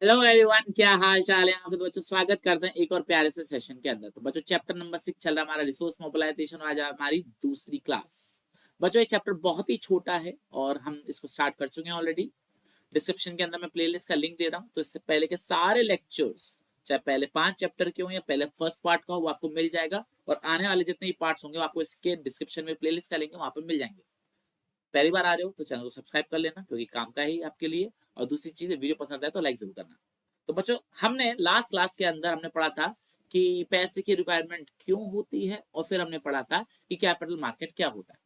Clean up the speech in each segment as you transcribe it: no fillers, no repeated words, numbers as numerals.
Hello everyone, क्या हाल चाल है आपके। तो बच्चों स्वागत करते हैं एक और प्यारे से सेशन के अंदर। तो बच्चों चैप्टर नंबर 6 चल रहा है हमारा रिसोर्स मोबिलाइजेशन और आज हमारी दूसरी क्लास। बच्चों ये चैप्टर बहुत ही छोटा है और हम इसको स्टार्ट कर चुके हैं ऑलरेडी। डिस्क्रिप्शन के अंदर मैं प्लेलिस्ट का लिंक दे रहा हूँ, तो इससे पहले के सारे लेक्चर्स, चाहे पहले 5 चैप्टर के हो या पहले फर्स्ट पार्ट का हो, वो आपको मिल जाएगा। और आने वाले जितने भी पार्ट्स होंगे वो आपको इसके डिस्क्रिप्शन में प्लेलिस्ट का लिंक है, वहां पर मिल जाएंगे। पहली बार आ रहे हो तो चैनल को सब्सक्राइब कर लेना, क्योंकि काम का ही आपके लिए। और दूसरी चीज, वीडियो पसंद आए तो लाइक जरूर करना। तो बच्चों हमने लास्ट क्लास के अंदर हमने पढ़ा था कि पैसे की रिक्वायरमेंट क्यों होती है, और फिर हमने पढ़ा था कि कैपिटल मार्केट क्या होता है।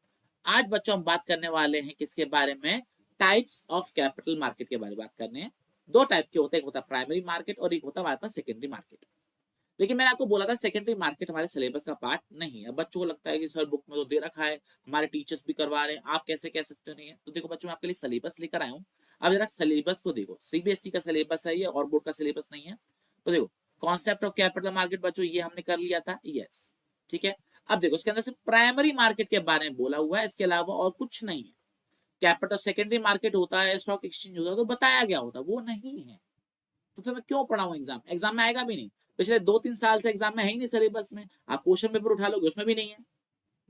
आज बच्चों हम बात करने वाले हैं किसके बारे में? टाइप्स ऑफ कैपिटल मार्केट के बारे में बात करने हैं। दो टाइप के होते हैं, एक होता है प्राइमरी मार्केट और एक होता है हमारे पास सेकेंडरी मार्केट। लेकिन मैंने आपको बोला था सेकेंडरी मार्केट हमारे सिलेबस का पार्ट नहीं है। अब बच्चों को लगता है कि सर बुक में तो दे रखा है, हमारे टीचर्स भी करवा रहे हैं, आप कैसे कह सकते हो नहीं है। तो देखो बच्चों, मैं आपके लिए सिलेबस लेकर आया हूँ। अब जरा सिलेबस को देखो, सीबीएसई का सिलेबस है ये, और बोर्ड का सिलेबस नहीं है। तो देखो, कॉन्सेप्ट ऑफ कैपिटल मार्केट बच्चों ये हमने कर लिया था, यस ठीक है। अब देखो इसके अंदर सिर्फ प्राइमरी मार्केट के बारे में बोला हुआ है, इसके अलावा और कुछ नहीं है। कैपिटल सेकेंडरी मार्केट होता है, स्टॉक एक्सचेंज होता है, तो बताया गया होता, वो नहीं है। तो फिर मैं क्यों पढ़ाऊं? एग्जाम में आएगा भी नहीं। पिछले 2-3 साल से एग्जाम में है ही नहीं सिलेबस में। आप क्वेश्चन पेपर उठा लोगे, उसमें भी नहीं है,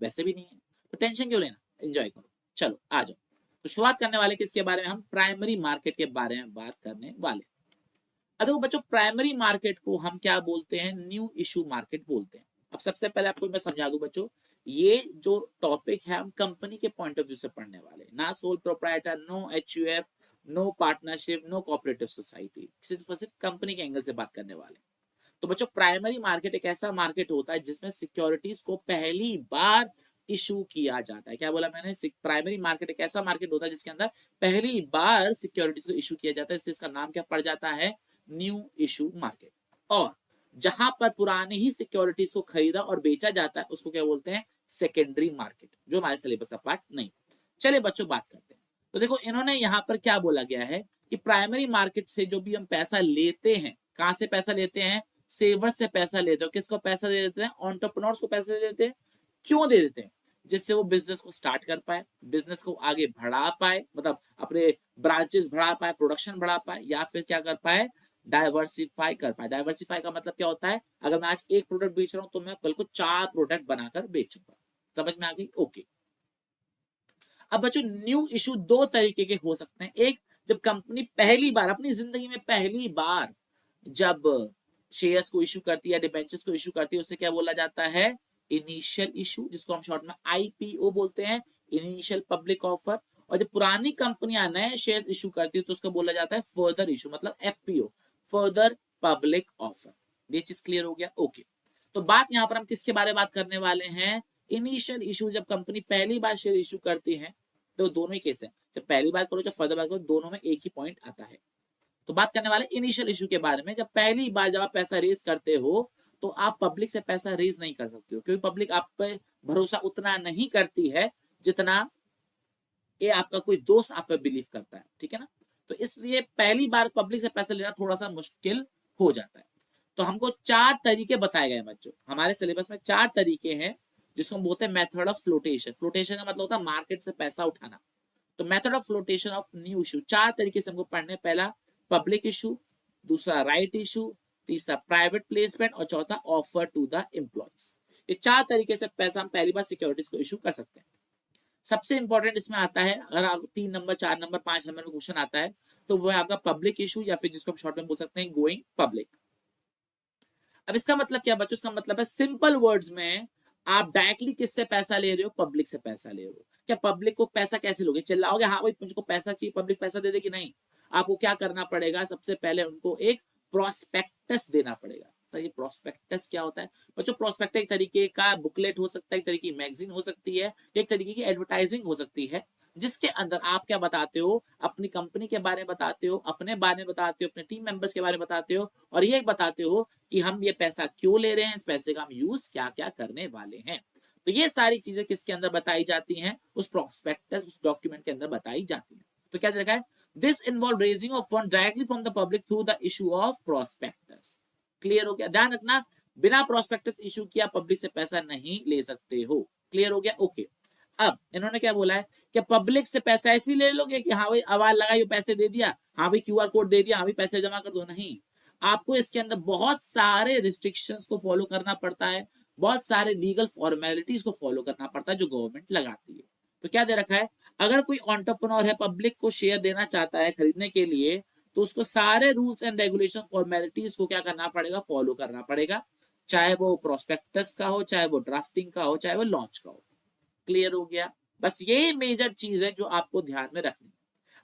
वैसे भी नहीं है। तो टेंशन क्यों लेना, एंजॉय करो। चलो आ जाओ। तो शुरुआत करने वाले किसके बारे में? हम प्राइमरी मार्केट के बारे में बात करने वाले। अब देखो बच्चों, प्राइमरी मार्केट को हम क्या बोलते हैं? न्यू इशू मार्केट बोलते हैं। अब सबसे पहले आपको मैं समझा दूं बच्चों, ये जो टॉपिक है हम कंपनी के पॉइंट ऑफ व्यू से पढ़ने वाले हैं, ना sole proprietor, no HUF, no partnership, no cooperative society. सिर्फ और सिर्फ कंपनी के एंगल से बात करने वाले हैं। तो बच्चों प्राइमरी मार्केट एक ऐसा मार्केट होता है जिसमें सिक्योरिटीज को पहली बार इशू किया जाता है। क्या बोला मैंने? प्राइमरी मार्केट एक ऐसा मार्केट होता है जिसके अंदर पहली बार सिक्योरिटीज को इशू किया जाता है, इसलिए इसका नाम क्या पड़ जाता है? New issue market. और जहां पर पुरानी ही सिक्योरिटीज को खरीदा और बेचा जाता है उसको क्या बोलते हैं? सेकेंडरी मार्केट, जो हमारे सिलेबस का पार्ट नहीं। चलिए बच्चों बात करते हैं। तो देखो इन्होंने यहाँ पर क्या बोला गया है कि प्राइमरी मार्केट से जो भी हम पैसा लेते हैं, कहां से पैसा लेते हैं? सेवर से पैसा लेते हो। किसको पैसा दे देते हैं? एंटरप्रेन्योर्स को पैसा दे देते हैं। क्यों दे देते हैं? जिससे वो बिजनेस को स्टार्ट कर पाए, बिजनेस को आगे बढ़ा पाए, मतलब अपने ब्रांचेस बढ़ा पाए, प्रोडक्शन बढ़ा पाए, या फिर क्या कर पाए? डाइवर्सिफाई कर पाए। डाइवर्सिफाई का मतलब क्या होता है? अगर मैं आज एक प्रोडक्ट बेच रहा हूं तो मैं कल को 4 प्रोडक्ट बनाकर बेचूंगा। समझ में आ गई? ओके। अब बच्चों न्यू इशू दो तरीके के हो सकते हैं। एक, जब कंपनी पहली बार अपनी जिंदगी में पहली बार जब शेयर्स को इशू करती है, डिबेंचर्स को इशू करती है, उसे क्या बोला जाता है? इनिशियल इशू, जिसको हम शॉर्ट में आईपीओ बोलते हैं, इनिशियल पब्लिक ऑफर। और जब पुरानी कंपनियां नए शेयर्स इशू करती है तो उसको बोला जाता है फर्दर इशू, मतलब एफपीओ, फर्दर पब्लिक ऑफर। ये चीज क्लियर हो गया? ओके। तो बात यहां पर हम किसके बारे में बात करने वाले हैं? Initial issue. जब कंपनी पहली बार शेयर इशू करती है तो दोनों ही केस है, जब पहली बार करो, जब फर्दर बार करो, दोनों में एक ही पॉइंट आता है। तो बात करने वाले इनिशियल इशू के बारे में। जब पहली बार जब आप पैसा रेज करते हो तो आप पब्लिक से पैसा रेज नहीं कर सकते हो, क्योंकि पब्लिक आप पे भरोसा उतना नहीं करती है जितना ये आपका कोई दोस्त आप पे बिलीव करता है, ठीक है ना। तो इसलिए पहली बार पब्लिक से पैसा लेना थोड़ा सा मुश्किल हो जाता है। तो हमको 4 तरीके बताए गए बच्चों, हमारे सिलेबस में 4 तरीके हैं जिसको हम बोलते हैं मेथड ऑफ फ्लोटेशन। फ्लोटेशन का मतलब होता है मार्केट से पैसा उठाना। तो method of flotation of new issue 4 तरीके से हमको पढ़ने। पहला पब्लिक इशू, दूसरा राइट इशू, तीसरा प्राइवेट प्लेसमेंट, और चौथा ऑफर टू द एम्प्लॉयज। ये 4 तरीके से पैसा हम पहली बार सिक्योरिटीज को इशू कर सकते हैं। सबसे इंपॉर्टेंट इसमें आता है, अगर आप 3 नंबर, 4 नंबर, 5 नंबर में क्वेश्चन आता है तो वो है आपका पब्लिक इशू, या फिर जिसको हम शॉर्ट में बोल सकते हैं गोइंग पब्लिक। अब इसका मतलब क्या बच्चों? इसका मतलब है सिंपल वर्ड्स में, आप डायरेक्टली किससे पैसा ले रहे हो? पब्लिक से पैसा ले रहे हो। क्या पब्लिक को पैसा कैसे लोगे? चिल्लाओगे हाँ भाई मुझको पैसा चाहिए, पब्लिक पैसा दे देगी? नहीं। आपको क्या करना पड़ेगा? सबसे पहले उनको एक प्रोस्पेक्टस देना पड़ेगा। सही, प्रोस्पेक्टस क्या होता है बच्चों? प्रोस्पेक्टस एक तरीके का बुकलेट हो सकता है, एक तरीके की मैगजीन हो सकती है, एक तरीके की एडवर्टाइजिंग हो सकती है, जिसके अंदर आप क्या बताते हो? अपनी कंपनी के बारे में बताते हो, अपने बारे में बताते हो, अपने टीम मेंबर्स के बारे में बताते हो, और ये बताते हो कि हम ये पैसा क्यों ले रहे हैं, इस पैसे का हम यूज क्या क्या करने वाले हैं। तो ये सारी चीजें किसके अंदर बताई जाती हैं? उस प्रोस्पेक्टस, उस डॉक्यूमेंट के अंदर बताई जाती हैं। तो क्या देखा है? This involve raising of fund directly from the public through the issue of prospectus. Clear हो गया? ध्यान रखना, बिना प्रोस्पेक्टस इशू किया पब्लिक से पैसा नहीं ले सकते हो। क्लियर हो गया? ओके। अब इन्होंने क्या बोला है कि पब्लिक से पैसा ऐसे ही ले लोगे कि हाँ भाई आवाज लगाई पैसे दे दिया, हाँ भाई क्यूआर कोड दे दिया, हाँ भाई पैसे जमा कर दो, नहीं। आपको इसके अंदर बहुत सारे रिस्ट्रिक्शंस को फॉलो करना पड़ता है, बहुत सारे लीगल फॉर्मेलिटीज को फॉलो करना पड़ता है जो गवर्नमेंट लगाती है। तो क्या दे रखा है, अगर कोई एंटरप्रेन्योर है पब्लिक को शेयर देना चाहता है खरीदने के लिए, तो उसको सारे रूल्स एंड रेगुलेशन फॉर्मेलिटीज को क्या करना पड़ेगा, फॉलो करना पड़ेगा, चाहे वो प्रोस्पेक्टस का हो, चाहे वो ड्राफ्टिंग का हो, चाहे वो लॉन्च का हो। क्लियर हो गया? बस ये मेजर चीज है जो आपको ध्यान में रखनी है।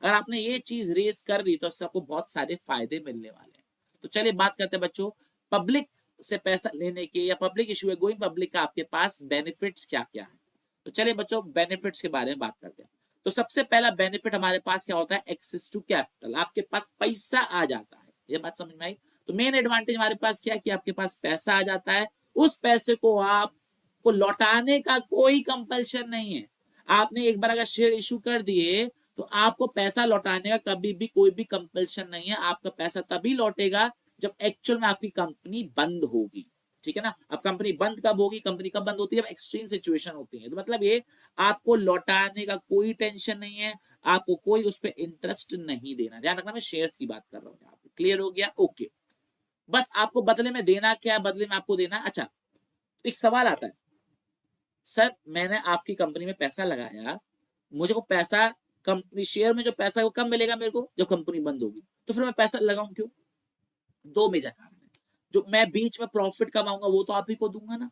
अगर आपने ये चीज रेस कर ली तो उससे आपको बहुत सारे फायदे मिलने वाले हैं। तो चलिए बात करते हैं बच्चों, पब्लिक से पैसा लेने के या पब्लिक इशू है गोइंग पब्लिक का आपके पास बेनिफिट्स क्या क्या है। तो चलिए बच्चों बेनिफिट्स के बारे में बात करते हैं। तो सबसे पहला बेनिफिट हमारे पास क्या होता है, एक्सेस टू कैपिटल, आपके पास पैसा आ जाता है। ये बात समझ में आई? तो मेन एडवांटेज हमारे पास क्या है कि आपके पास पैसा आ जाता है, उस पैसे को आपको लौटाने का कोई कंपल्शन नहीं है। आपने एक बार अगर शेयर इशू कर दिए तो आपको पैसा लौटाने का कभी भी कोई भी कंपल्शन नहीं है। आपका पैसा तभी लौटेगा जब एक्चुअल में आपकी कंपनी बंद होगी, ठीक है ना। अब कंपनी बंद कब होगी, कंपनी कब बंद होती है, जब एक्सट्रीम सिचुएशन होती है। तो मतलब ये आपको लौटाने का कोई टेंशन नहीं है, आपको कोई उस पर इंटरेस्ट नहीं देना। ध्यान रखना मैं शेयर्स की बात कर रहा हूँ यहाँ पे। क्लियर हो गया? ओके। बस आपको बदले में देना क्या है, बदले में आपको देना, अच्छा एक सवाल आता है, सर मैंने आपकी कंपनी में पैसा लगाया, मुझे को पैसा कंपनी शेयर में जो पैसा है वो कब मिलेगा मेरे को, जब कंपनी बंद होगी। तो फिर मैं पैसा लगाऊं क्यों? दो मेजर कारण है। जो मैं बीच में प्रॉफिट कमाऊंगा वो तो आप ही को दूंगा ना।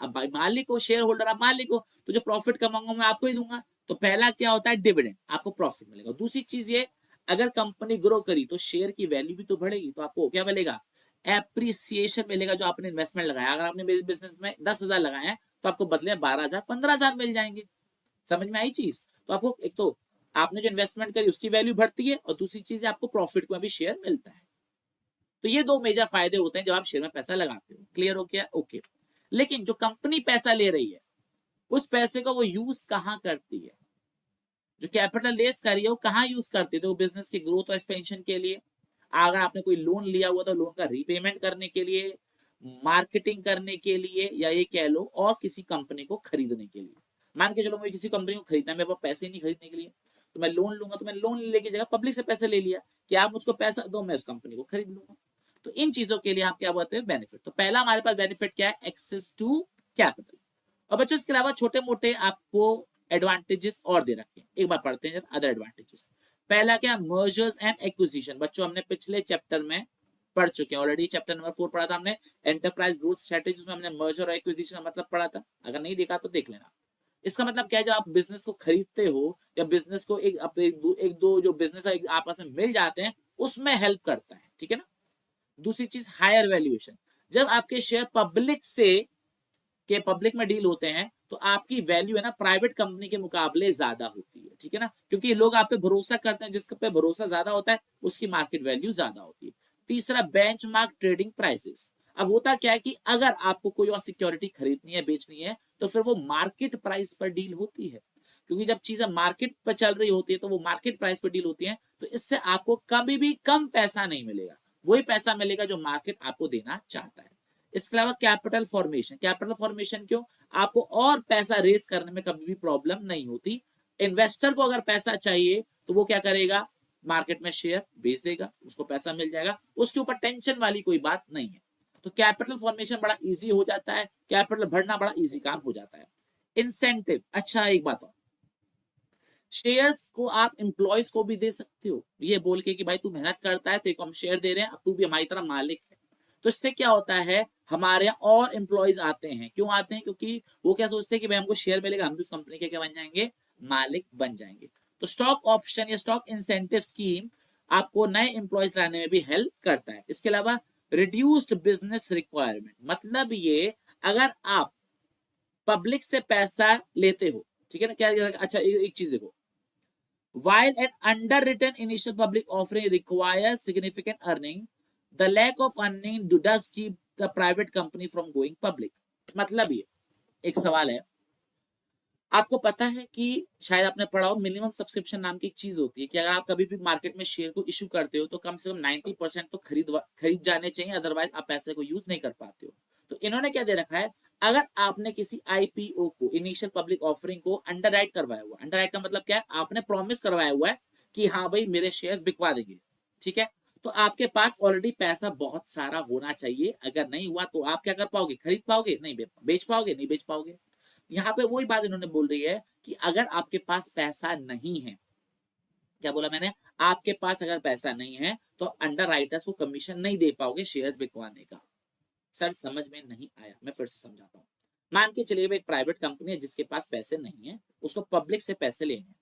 अब भाई मालिक हो, शेयर होल्डर आप मालिक हो, तो जो प्रॉफिट कमाऊंगा मैं आपको ही दूंगा। तो पहला क्या होता है, डिविडेंड, आपको प्रॉफिट मिलेगा। दूसरी चीज ये, अगर कंपनी ग्रो करी तो शेयर की वैल्यू भी तो बढ़ेगी, तो आपको क्या मिलेगा, एप्रिसिएशन मिलेगा जो आपने इन्वेस्टमेंट लगाया। अगर आपने मेरे बिजनेस में 10,000 लगाए हैं तो आपको बदले में 12,000 15,000 मिल जाएंगे। समझ में आई चीज? तो आपको एक तो आपने जो इन्वेस्टमेंट करी उसकी वैल्यू बढ़ती है, और दूसरी चीज आपको प्रॉफिट में भी शेयर मिलता है। तो ये दो मेजर फायदे होते हैं जब आप शेयर में पैसा लगाते हो। क्लियर हो गया? ओके। लेकिन जो कंपनी पैसा ले रही है उस पैसे को वो यूज कहाँ करती है, जो कैपिटल रेस कर रही है वो कहाँ यूज करती है, तो बिजनेस के ग्रोथ और एक्सपेंशन के लिए। अगर आपने कोई लोन लिया हुआ तो लोन का रीपेमेंट करने के लिए, मार्केटिंग करने के लिए, या ये कह लो और किसी कंपनी को खरीदने के लिए। मान के चलो मुझे किसी कंपनी को खरीदना है, मेरे पास पैसे नहीं खरीदने के लिए, तो मैं लोन लूंगा। तो मैं लोन लेने की जगह पब्लिक से पैसे ले लिया कि आप मुझको पैसा दो, मैं उस कंपनी को खरीद लूंगा। तो इन चीजों के लिए आप क्या बोलते हैं, बेनिफिट। तो पहला हमारे पास बेनिफिट क्या है, एक्सेस टू कैपिटल। और बच्चों इसके अलावा छोटे मोटे आपको एडवांटेजेस और दे रखे हैं, एक बार पढ़ते हैं अदर एडवांटेजेस। पहला क्या, मर्जर्स एंड एक्विजिशन। बच्चों हमने पिछले चैप्टर में पढ़ चुके हैं ऑलरेडी, चैप्टर नंबर 4 पढ़ा था हमने, एंटरप्राइज ग्रोथ स्ट्रेटेजी में हमने मर्जर और एक्विजिशन का मतलब पढ़ा था। अगर नहीं देखा तो देख लेना। इसका मतलब क्या है, जब आप बिजनेस को खरीदते हो या बिजनेस को एक दो जो बिजनेस आपस में मिल जाते हैं उसमें हेल्प करता है, ठीक है ना। दूसरी चीज हायर वैल्यूएशन, जब आपके शेयर पब्लिक में डील होते हैं तो आपकी वैल्यू है ना प्राइवेट कंपनी के मुकाबले ज्यादा होती है, ठीक है ना, क्योंकि लोग आप पे भरोसा करते हैं, जिसके पे भरोसा ज्यादा होता है उसकी मार्केट वैल्यू ज्यादा होती है। तीसरा, बेंचमार्क ट्रेडिंग प्राइसेस। अब होता क्या है कि अगर आपको कोई और सिक्योरिटी खरीदनी है, बेचनी है, तो फिर वो मार्केट प्राइस पर डील होती है, क्योंकि जब चीजें मार्केट पर चल रही होती है तो वो मार्केट प्राइस पर डील होती है। तो इससे आपको कभी भी कम पैसा नहीं मिलेगा, वही पैसा मिलेगा जो मार्केट आपको देना चाहता है। इसके अलावा कैपिटल फॉर्मेशन, कैपिटल फॉर्मेशन क्यों, आपको और पैसा रेस करने में कभी भी प्रॉब्लम नहीं होती। इन्वेस्टर को अगर पैसा चाहिए तो वो क्या करेगा, मार्केट में शेयर बेच देगा, उसको पैसा मिल जाएगा, उसके ऊपर टेंशन वाली कोई बात नहीं है। तो कैपिटल फॉर्मेशन बड़ा इजी हो जाता है, कैपिटल भरना बड़ा इजी काम हो जाता है। इंसेंटिव, अच्छा एक बात और, शेयर्स को आप एम्प्लॉयज को भी दे सकते हो, ये बोल के कि भाई तू मेहनत करता है तो हम शेयर दे रहे हैं, अब तू भी हमारी तरह मालिक है। तो इससे क्या होता है, हमारे यहाँ और एम्प्लॉयज आते हैं। क्यों आते हैं, क्योंकि वो क्या सोचते हैं कि भाई हमको शेयर मिलेगा, हम भी उस कंपनी के क्या बन जाएंगे, मालिक बन जाएंगे। तो स्टॉक ऑप्शन या स्टॉक इंसेंटिव स्कीम आपको नए एम्प्लॉयज लाने में भी हेल्प करता है। इसके अलावा रिड्यूस्ड बिजनेस रिक्वायरमेंट, मतलब ये अगर आप पब्लिक से पैसा लेते हो, ठीक है ना, क्या, अच्छा एक चीज देखो, while an underwritten initial public offering requires significant earning, the lack of earning does keep the private company from going public। मतलब ये एक सवाल है, आपको पता है कि शायद आपने पढ़ा हो, मिनिमम सब्सक्रिप्शन नाम की एक चीज होती है कि अगर आप कभी भी मार्केट में शेयर को इशू करते हो तो कम से कम 90% तो खरीद जाने चाहिए, अदरवाइज आप पैसे को यूज नहीं कर पाते हो। तो इन्होंने क्या दे रखा है, अगर आपने किसी आईपीओ को, इनिशियल पब्लिक ऑफरिंग को अंडरराइट करवाया हुआ, अंडरराइट का मतलब क्या है, आपने प्रॉमिस करवाया हुआ है कि हाँ भाई मेरे शेयर्स बिकवा देंगे, ठीक है, तो आपके पास ऑलरेडी पैसा बहुत सारा होना चाहिए। अगर नहीं हुआ तो आप क्या कर पाओगे, खरीद पाओगे नहीं, बेच पाओगे नहीं, बेच पाओगे। यहाँ पे वही बात इन्होंने बोल रही है कि अगर आपके पास पैसा नहीं है, क्या बोला मैंने, आपके पास अगर पैसा नहीं है तो अंडर राइटर्स को कमीशन नहीं दे पाओगे शेयर्स बिकवाने का। सर समझ में नहीं आया, मैं फिर से समझाता हूँ। मान के चलिए एक प्राइवेट कंपनी है जिसके पास पैसे नहीं है, उसको पब्लिक से पैसे लेने हैं,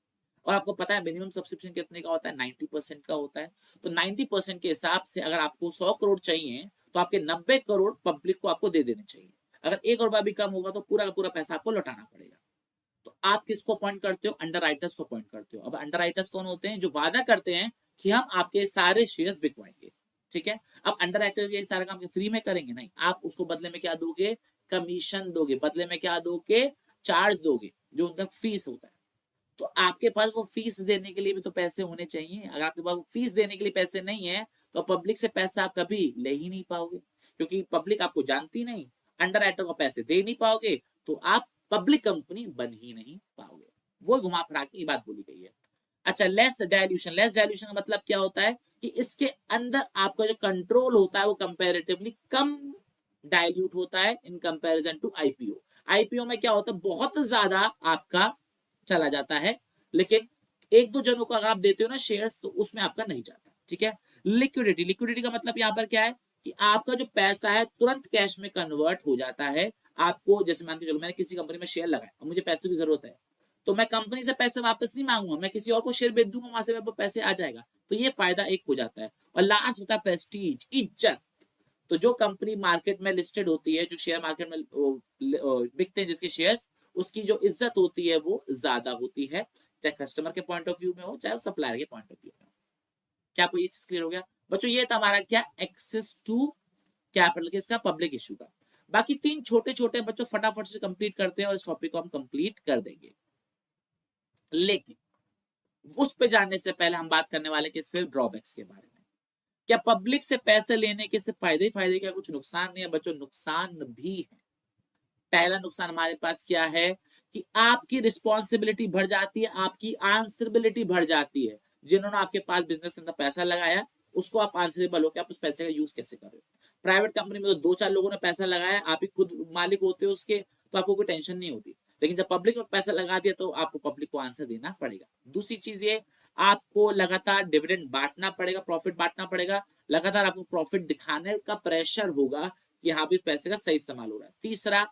और आपको पता है मिनिमम सब्सक्रिप्शन कितने का होता है, 90% का होता है। तो 90% के हिसाब से अगर आपको 100 करोड़ चाहिए तो आपके 90 करोड़ पब्लिक को आपको दे देने चाहिए। अगर 1 रुपया भी कम होगा तो पूरा का पूरा पैसा आपको लौटाना पड़ेगा। तो आप किसको अपॉइंट करते हो, अंडर राइटर्स को अपॉइंट करते हो। अब अंडर राइटर्स कौन होते हैं, जो वादा करते हैं कि हम आपके सारे शेयर्स बिकवाएंगे, ठीक है। अब अंडर राइटर्स ये सारा काम फ्री में करेंगे नहीं, आप उसको बदले में क्या दोगे, कमीशन दोगे, बदले में क्या दोगे, चार्ज दोगे, जो उनका फीस होता है। तो आपके पास वो फीस देने के लिए भी तो पैसे होने चाहिए। अगर आपके पास फीस देने के लिए पैसे नहीं है तो पब्लिक से पैसा आप कभी ले ही नहीं पाओगे, क्योंकि पब्लिक आपको जानती नहीं। अंडर राइटर को पैसे दे नहीं पाओगे तो आप पब्लिक कंपनी बन ही नहीं पाओगे। वो घुमा फिरा के बात बोली गई है। अच्छा, लेस डायल्यूशन, लेस डायल्यूशन का मतलब क्या होता है कि इसके अंदर आपका जो कंट्रोल होता है वो कंपैरेटिवली कम डायल्यूट होता है in comparison to IPO. IPO में क्या होता है, बहुत ज्यादा आपका चला जाता है, लेकिन एक दो जनों को अगर आप देते हो ना शेयर्स तो उसमें आपका नहीं जाता, ठीक है। लिक्विडिटी, लिक्विडिटी का मतलब यहाँ पर क्या है कि आपका जो पैसा है तुरंत कैश में कन्वर्ट हो जाता है। आपको जैसे मान के चलो मैंने किसी कंपनी में शेयर लगाया और मुझे पैसे की जरूरत है, तो मैं कंपनी से पैसे वापस नहीं मांगूंगा, मैं किसी और को शेयर बेच दूंगा, वहां से मेरे पैसे आ जाएगा। तो ये फायदा एक हो जाता है। और लास्ट होता है प्रेस्टीज, इज्जत। तो जो कंपनी मार्केट में लिस्टेड होती है, जो शेयर मार्केट में बिकते हैं जिसके शेयर्स, उसकी जो इज्जत होती है वो ज्यादा होती है, चाहे कस्टमर के पॉइंट ऑफ व्यू में हो चाहे सप्लायर के पॉइंट ऑफ व्यू में हो। क्या आपको ये चीज क्लियर हो गया बच्चों? ये था हमारा क्या, एक्सेस टू कैपिटल के इसका पब्लिक इशू का। बाकी तीन छोटे छोटे बच्चों फटाफट से कंप्लीट करते हैं और इस टॉपिक को हम कंप्लीट कर देंगे। लेकिन उस पे जाने से पहले हम बात करने वाले किस, फिर ड्रॉबैक्स के बारे में। क्या पब्लिक से पैसे लेने के सिर्फ फायदे ही फायदे, क्या कुछ नुकसान नहीं है बच्चों? नुकसान भी है। पहला नुकसान हमारे पास क्या है कि आपकी रिस्पॉन्सिबिलिटी बढ़ जाती है, आपकी आंसरेबिलिटी बढ़ जाती है। जिन्होंने आपके पास बिजनेस के अंदर पैसा लगाया उसको आप आंसरेबल हो कि आप उस पैसे का यूज कैसे कर रहे हो। प्राइवेट कंपनी में तो दो चार लोगों ने पैसा लगाया, आप ही खुद मालिक होते हो उसके, तो आपको कोई टेंशन नहीं होती। लेकिन जब पब्लिक में पैसा लगा दिया तो आपको पब्लिक को आंसर देना पड़ेगा। दूसरी चीज ये, आपको लगातार डिविडेंड बांटना पड़ेगा, प्रॉफिट बांटना पड़ेगा, लगातार आपको प्रॉफिट दिखाने का प्रेशर होगा कि हाँ भी इस पैसे का सही इस्तेमाल हो रहा है। तीसरा,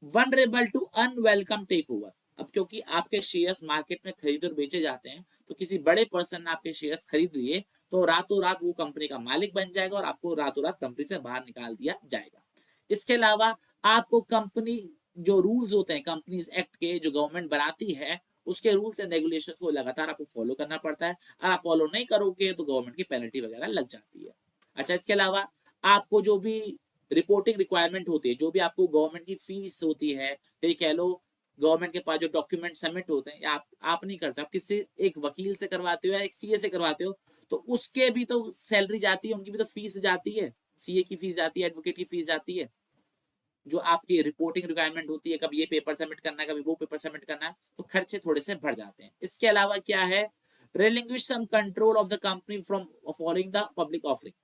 vulnerable to unwelcome take over. अब क्योंकि आपके शेयर्स मार्केट में खरीदे और बेचे जाते हैं, तो किसी बड़े पर्सन ने आपके शेयर्स खरीद लिए तो रातों रात वो कंपनी का मालिक बन जाएगा और आपको रातों रात कंपनी से बाहर निकाल दिया जाएगा। इसके अलावा आपको कंपनी जो रूल्स होते हैं कंपनीज एक्ट के, जो गवर्नमेंट बनाती है, उसके रूल्स एंड रेगुलेशंस को लगातार आपको फॉलो करना पड़ता है। आप फॉलो नहीं करोगे तो गवर्नमेंट की पेनल्टी वगैरह लग जाती है। अच्छा, इसके अलावा आपको जो भी रिपोर्टिंग रिक्वायरमेंट होती है, जो भी आपको गवर्नमेंट की फीस होती है, फिर कह लो गवर्नमेंट के पास जो डॉक्यूमेंट सबमिट होते हैं, आप नहीं करते, आप किसी एक वकील से करवाते हो या एक सीए से करवाते हो, तो उसके भी तो सैलरी जाती है, उनकी भी तो फीस जाती है, सीए की फीस जाती है, एडवोकेट की फीस जाती है। जो आपकी रिपोर्टिंग रिक्वायरमेंट होती है, कभी ये पेपर सबमिट करना है, कभी वो पेपर सबमिट करना है, तो खर्चे थोड़े से बढ़ जाते हैं। इसके अलावा क्या है, relinquish some control of the company from following the public offering।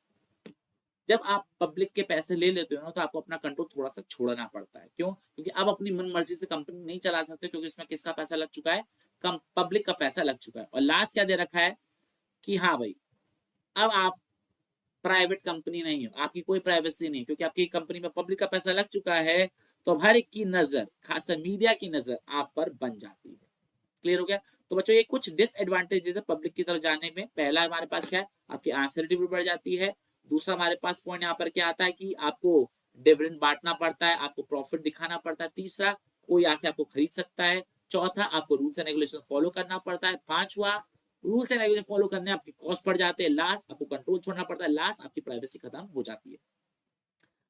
जब आप पब्लिक के पैसे ले लेते हो ना तो आपको अपना कंट्रोल थोड़ा सा छोड़ना पड़ता है। क्यों? क्योंकि आप अपनी मन मर्जी से कंपनी नहीं चला सकते, क्योंकि इसमें किसका पैसा लग चुका है, कम पब्लिक का पैसा लग चुका है। और लास्ट क्या दे रखा है कि हाँ भाई, अब आप प्राइवेट कंपनी नहीं हो, आपकी कोई प्राइवेसी नहीं, क्योंकि आपकी कंपनी में पब्लिक का पैसा लग चुका है, तो हर एक की नजर, खासकर मीडिया की नजर आप पर बन जाती है। क्लियर हो गया? तो बच्चों ये कुछ डिसएडवांटेजेस है पब्लिक की तरफ जाने में। पहला हमारे पास क्या है, आपकी आंसरिटी भी बढ़ जाती है। दूसरा हमारे पास पॉइंट यहाँ पर क्या आता है कि आपको डिविडेंड बांटना पड़ता है, आपको प्रॉफिट दिखाना पड़ता है। तीसरा, कोई आके आपको खरीद सकता है। चौथा, आपको रूल्स एंड रेगुलेशन फॉलो करना पड़ता है। पांचवा, रूल्स एंड रेगुलेशन फॉलो करने आपके कॉस्ट पड़ जाते हैं। लास्ट, आपको कंट्रोल छोड़ना पड़ता है। लास्ट, आपकी प्राइवेसी खत्म हो जाती है।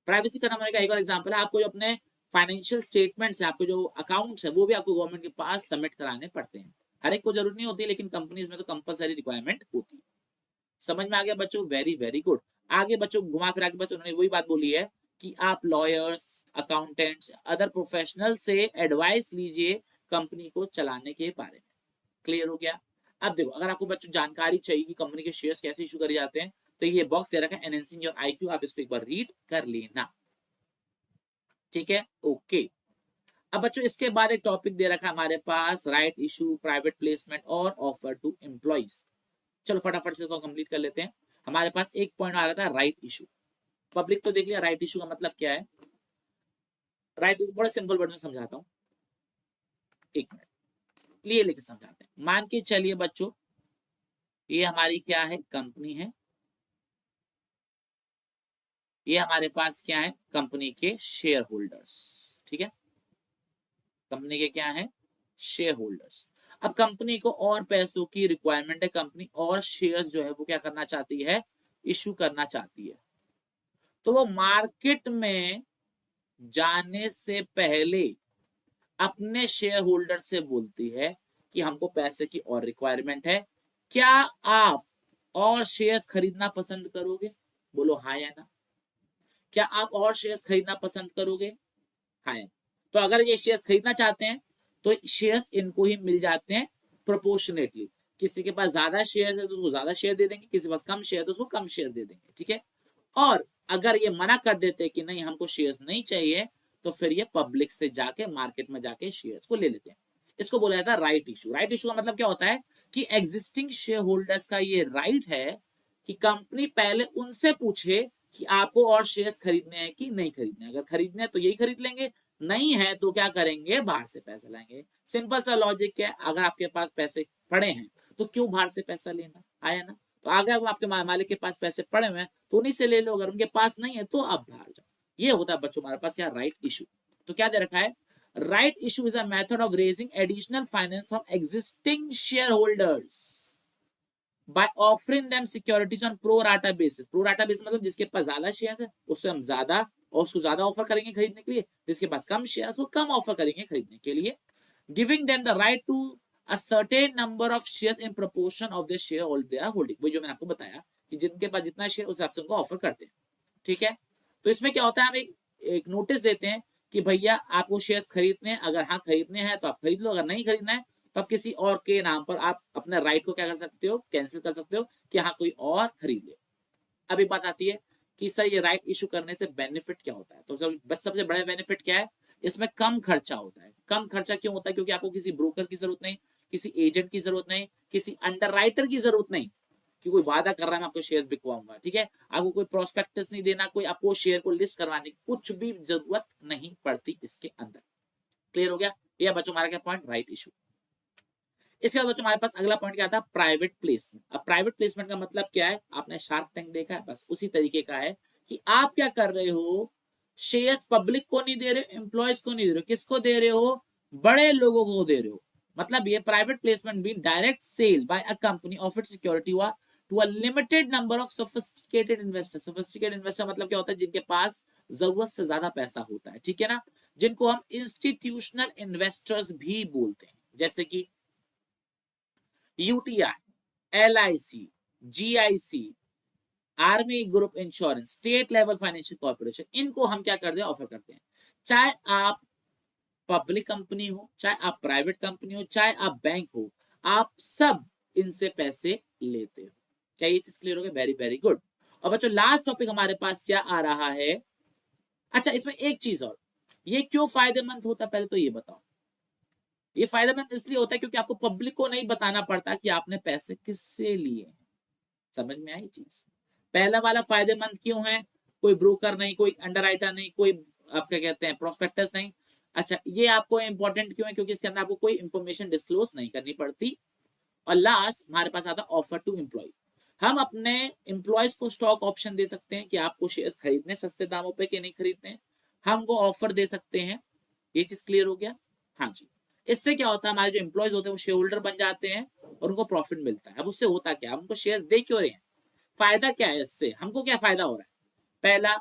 प्राइवेसी खत्म होने का एक और एग्जाम्पल है, आपको जो अपने फाइनेंशियल स्टेटमेंट्स है, आपको जो अकाउंट्स है, वो भी आपको गवर्नमेंट के पास सबमिट कराने पड़ते हैं। हर एक को जरूरत नहीं होती, लेकिन कंपनीज में तो कंपलसरी रिक्वायरमेंट होती है। समझ में आ गया बच्चों? Very very good. आगे बच्चों घुमा फिरा के बस उन्होंने वही बात बोली है कि आप लॉयर्स, अकाउंटेंट्स, अदर प्रोफेशनल से एडवाइस लीजिए कंपनी को चलाने के बारे में। क्लियर हो गया? अब देखो, अगर आपको बच्चों जानकारी चाहिए कि कंपनी के शेयर्स कैसे इशू करे जाते हैं, तो ये बॉक्स दे रखा है एनहेंसिंग योर आईक्यू, आप इसको एक बार रीड कर लेना। ठीक है, ओके। अब बच्चों इसके बाद एक टॉपिक दे रखा है हमारे पास, राइट इशू, प्राइवेट प्लेसमेंट और ऑफर टू एम्प्लॉइज। चलो फटाफट से इसको कंप्लीट कर लेते हैं। हमारे पास एक पॉइंट आ रहा था राइट इशू। पब्लिक तो देख लिया राइट इशू का मतलब क्या है। राइट बड़े सिंपल वर्ड में समझाता हूँ, एक मिनट लिए लेके समझाते हैं। मान के चलिए बच्चों, ये हमारी क्या है, कंपनी है। ये हमारे पास क्या है, कंपनी के शेयर होल्डर्स। ठीक है, कंपनी के क्या है, शेयर होल्डर्स। अब कंपनी को और पैसों की रिक्वायरमेंट है, कंपनी और शेयर्स जो है वो क्या करना चाहती है, इशू करना चाहती है। तो वो मार्केट में जाने से पहले अपने शेयर होल्डर से बोलती है कि हमको पैसे की और रिक्वायरमेंट है, क्या आप और शेयर्स खरीदना पसंद करोगे? बोलो हाँ या ना। क्या आप और शेयर्स खरीदना पसंद करोगे? हाँ या ना। तो अगर ये शेयर्स खरीदना चाहते हैं तो शेयर्स इनको ही मिल जाते हैं प्रोपोर्शनेटली। किसी के पास ज्यादा शेयर्स है तो उसको ज्यादा शेयर दे देंगे, किसी के पास कम शेयर है तो उसको कम शेयर दे देंगे। ठीक है, और अगर ये मना कर देते कि नहीं हमको शेयर्स नहीं चाहिए, तो फिर ये पब्लिक से जाके मार्केट में जाके शेयर्स को ले लेते हैं। इसको बोला जाता है राइट इशू। राइट इशू का मतलब क्या होता है कि एग्जिस्टिंग शेयर होल्डर्स का ये राइट है कि कंपनी पहले उनसे पूछे कि आपको और शेयर्स खरीदने हैं कि नहीं खरीदने। अगर खरीदने हैं तो यही खरीद लेंगे, नहीं है तो क्या करेंगे, बाहर से पैसा लाएंगे। सिंपल सा लॉजिक है, अगर आपके पास पैसे पड़े हैं तो क्यों बाहर से पैसा लेना, आया ना। तो अगर आपके मालिक के पास पैसे पड़े हुए हैं तो उन्हीं से ले लो, अगर उनके पास नहीं है तो आप बाहर जाओ। ये होता है बच्चों हमारे पास क्या, राइट इशू। तो क्या दे रखा है, right issue is a method of raising additional finance from existing share holders by offering them securities on pro rata basis। pro rata basis मतलब जिसके पास ज्यादा शेयर है उससे हम ज्यादा और उसको ज्यादा ऑफर करेंगे खरीदने के लिए, जिसके पास कम शेयर है उसको कम ऑफर करेंगे खरीदने के लिए। Giving them the right to a certain number of shares in proportion of the share hold they are holding. वही जो मैंने आपको बताया कि जिनके पास जितना शेयर उस हिसाब से उनको ऑफर करते हैं। ठीक है, तो इसमें क्या होता है, हम एक नोटिस देते हैं कि भैया आपको शेयर्स खरीदने हैं, अगर हाँ खरीदने हैं तो आप खरीद लो, अगर नहीं खरीदना है तो आप किसी और के नाम पर आप अपने राइट को क्या कर सकते हो, कैंसिल कर सकते हो कि हाँ कोई और खरीद ले। अभी बात आती है कि सर ये राइट इशू करने से बेनिफिट क्या होता है। तो सबसे बड़ा बेनिफिट क्या है, इसमें कम खर्चा होता है। कम खर्चा क्यों होता है, क्योंकि आपको किसी ब्रोकर की जरूरत नहीं, किसी एजेंट की जरूरत नहीं, किसी अंडरराइटर की जरूरत नहीं कि कोई वादा कर रहा है मैं आपको शेयर्स बिकवाऊंगा। ठीक है, आपको कोई प्रोस्पेक्टस नहीं देना, कोई आपको शेयर को लिस्ट करवाने की कुछ भी जरूरत नहीं पड़ती इसके अंदर। क्लियर हो गया? ये बच्चों हमारा क्या पॉइंट, राइट इशू। इसके बाद बच्चों हमारे पास अगला पॉइंट क्या था, प्राइवेट प्लेसमेंट। अब प्राइवेट प्लेसमेंट का मतलब क्या है, आपने शार्क टैंक देखा है, बस उसी तरीके का है कि आप क्या कर रहे हो, शेयर्स पब्लिक को नहीं दे रहे हो, एम्प्लॉयज को नहीं दे रहे हो, किसको दे रहे हो, बड़े लोगों को दे रहे हो। मतलब ये प्राइवेट प्लेसमेंट भी direct sale by a company of its security हुआ to a limited number of sophisticated investor. Sophisticated investor मतलब क्या होता है, जिनके पास जरूरत से ज्यादा पैसा होता है। ठीक है ना, जिनको हम इंस्टीट्यूशनल इन्वेस्टर्स भी बोलते हैं, जैसे कि UTI, LIC, GIC, army group insurance, state level financial corporation, इनको हम क्या करते हैं, ऑफर करते हैं। चाहे आप पब्लिक कंपनी हो, चाहे आप प्राइवेट कंपनी हो, चाहे आप बैंक हो, आप सब इनसे पैसे लेते हो। क्या ये चीज क्लियर हो गया? Very very good. और बच्चों लास्ट टॉपिक हमारे पास क्या आ रहा है, अच्छा इसमें एक चीज और, ये क्यों फायदेमंद होता है पहले तो ये बताओ। ये फायदेमंद इसलिए होता है क्योंकि आपको पब्लिक को नहीं बताना पड़ता कि आपने पैसे किससे लिए। समझ में आई चीज? पहला वाला फायदेमंद क्यों है, कोई ब्रोकर नहीं, कोई अंडरराइटर नहीं, कोई आप क्या कहते हैं प्रोस्पेक्टस नहीं। अच्छा ये आपको इंपॉर्टेंट क्यों है, क्योंकि इसके अंदर आपको कोई इंफॉर्मेशन डिस्क्लोज नहीं करनी पड़ती। और लास्ट हमारे पास आता है ऑफर टू एम्प्लॉय। हम अपने एम्प्लॉयज को स्टॉक ऑप्शन दे सकते हैं कि आपको शेयर्स खरीदने सस्ते दामों पे कि नहीं खरीदने, हमको ऑफर दे सकते हैं। ये चीज क्लियर हो गया? हाँ जी। इससे क्या होता है, हमारे जो एम्प्लॉयज होते हैं वो शेयर होल्डर बन जाते हैं और उनको प्रॉफिट मिलता है। अब उससे होता क्या, हमको शेयर्स दे क्यों रहे हैं, फायदा क्या है इससे, हमको क्या फायदा हो रहा है। पहला,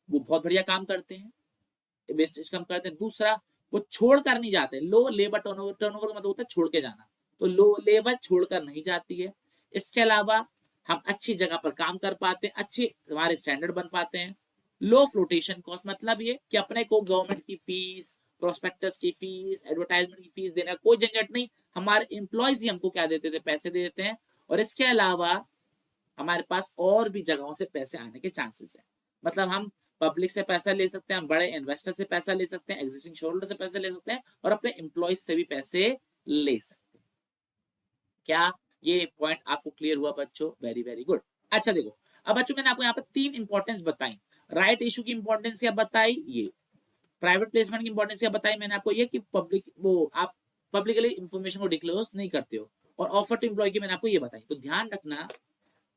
वो बहुत बढ़िया काम करते हैं, वेस्टेज कम करते हैं। दूसरा, वो छोड़ कर नहीं जाते, लो लेबर टर्नओवर, टर्नओवर का मतलब होता है छोड़ के जाना, तो लो लेबर छोड़कर नहीं जाती है। इसके अलावा हम अच्छी जगह पर काम कर पाते हैं, अच्छे हमारे स्टैंडर्ड बन पाते हैं, लो फ्लोटेशन कॉस्ट मतलब ये कि अपने को गवर्नमेंट की फीस, प्रोस्पेक्टस की फीस, एडवर्टाइजमेंट की फीस देना कोई झंझट नहीं, हमारे एम्प्लॉयज ही हमको क्या देते थे, पैसे दे देते हैं। और इसके अलावा हमारे पास और भी जगहों से पैसे आने के चांसेस है। मतलब हम पब्लिक से पैसा ले सकते हैं, हम बड़े इन्वेस्टर से पैसा ले सकते हैं, एग्जिस्टिंग शेयर होल्डर से पैसे ले सकते हैं, और अपने एम्प्लॉयज से भी पैसे ले सकते हैं। क्या ये पॉइंट आपको क्लियर हुआ बच्चों? Very very good. अच्छा देखो, अब बच्चों मैंने आपको यहाँ पे 3 इंपॉर्टेंस बताई। राइट इशू की इंपॉर्टेंस क्या बताई, ये प्राइवेट प्लेसमेंट की इंपॉर्टेंस क्या बताई मैंने आपको, ये कि पब्लिक वो आप पब्लिकली इंफॉर्मेशन को डिक्लोज नहीं करते हो। और ऑफर टू एम्प्लॉय की मैंने आपको ये बताई। तो ध्यान रखना,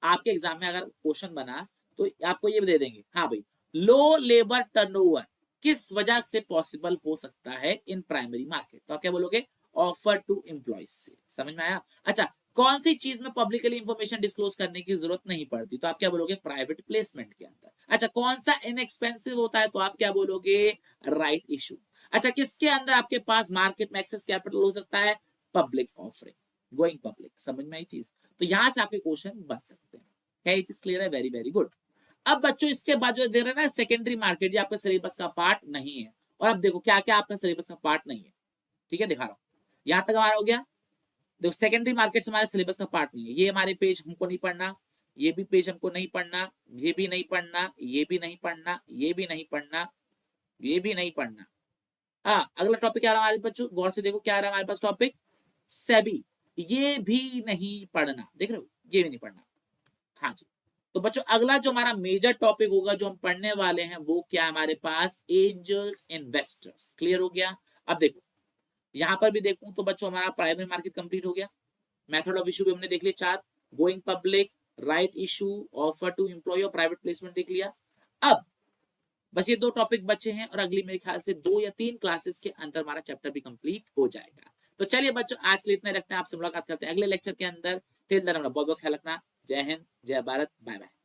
आपके एग्जाम में अगर क्वेश्चन बना तो आपको ये दे देंगे, हाँ भाई लो लेबर टर्नओवर किस वजह से पॉसिबल हो सकता है इन प्राइमरी मार्केट, तो आप क्या बोलोगे, ऑफर टू एम्प्लॉयज से। समझ में आया? अच्छा, कौन सी चीज में पब्लिकली इंफॉर्मेशन डिस्क्लोज करने की जरूरत नहीं पड़ती, तो आप क्या बोलोगे, प्राइवेट प्लेसमेंट के अंदर। अच्छा, कौन सा इनएक्सपेंसिव होता है, तो आप क्या बोलोगे, राइट इशू। अच्छा, किसके अंदर आपके पास मार्केट में एक्सेस कैपिटल हो सकता है, पब्लिक ऑफरिंग, गोइंग पब्लिक। समझ में आई चीज? तो यहां से आपके क्वेश्चन बन सकते हैं। क्या ये चीज क्लियर है? Very very good. अब बच्चों इसके बाद जो दे रहे हैं ना सेकेंडरी मार्केट, ये आपके सिलेबस का पार्ट नहीं है। और अब देखो क्या क्या आपका सिलेबस का पार्ट नहीं है। ठीक है, दिखा रहा हूं, यहां तक हमारा हो गया। देखो सेकेंडरी मार्केट हमारे सिलेबस का पार्ट नहीं है। ये हमारे पेज हमको नहीं पढ़ना, ये भी पेज हमको नहीं पढ़ना, ये भी नहीं पढ़ना, ये भी नहीं पढ़ना, ये भी नहीं पढ़ना, ये भी नहीं पढ़ना। हाँ, अगला टॉपिक क्या रहा हमारे बच्चों, गौर से देखो क्या रहा हमारे पास टॉपिक, सेबी। ये भी नहीं पढ़ना, देख रहे हो, ये भी नहीं पढ़ना। हाँ जी। तो बच्चों अगला जो हमारा मेजर टॉपिक होगा जो हम पढ़ने वाले हैं वो क्या है हमारे पास, एंजल्स इन्वेस्टर्स। क्लियर हो गया? अब देखो यहां पर भी देखूं तो बच्चों हमारा प्राइमरी मार्केट कंप्लीट हो गया, मेथड ऑफ इशू भी हमने देख लिया 4, going public, right issue, offer to employ और प्राइवेट प्लेसमेंट देख लिया। अब बस ये 2 टॉपिक बचे हैं और अगली मेरे ख्याल से 2 या 3 क्लासेस के अंदर हमारा चैप्टर भी कंप्लीट हो जाएगा। तो चलिए बच्चों आज के लिए इतना रखते हैं, आपसे मुलाकात करते हैं अगले लेक्चर के अंदर। टिल देन अपना बहुत बहुत ख्याल रखना। जय हिंद, जय भारत, बाय बाय।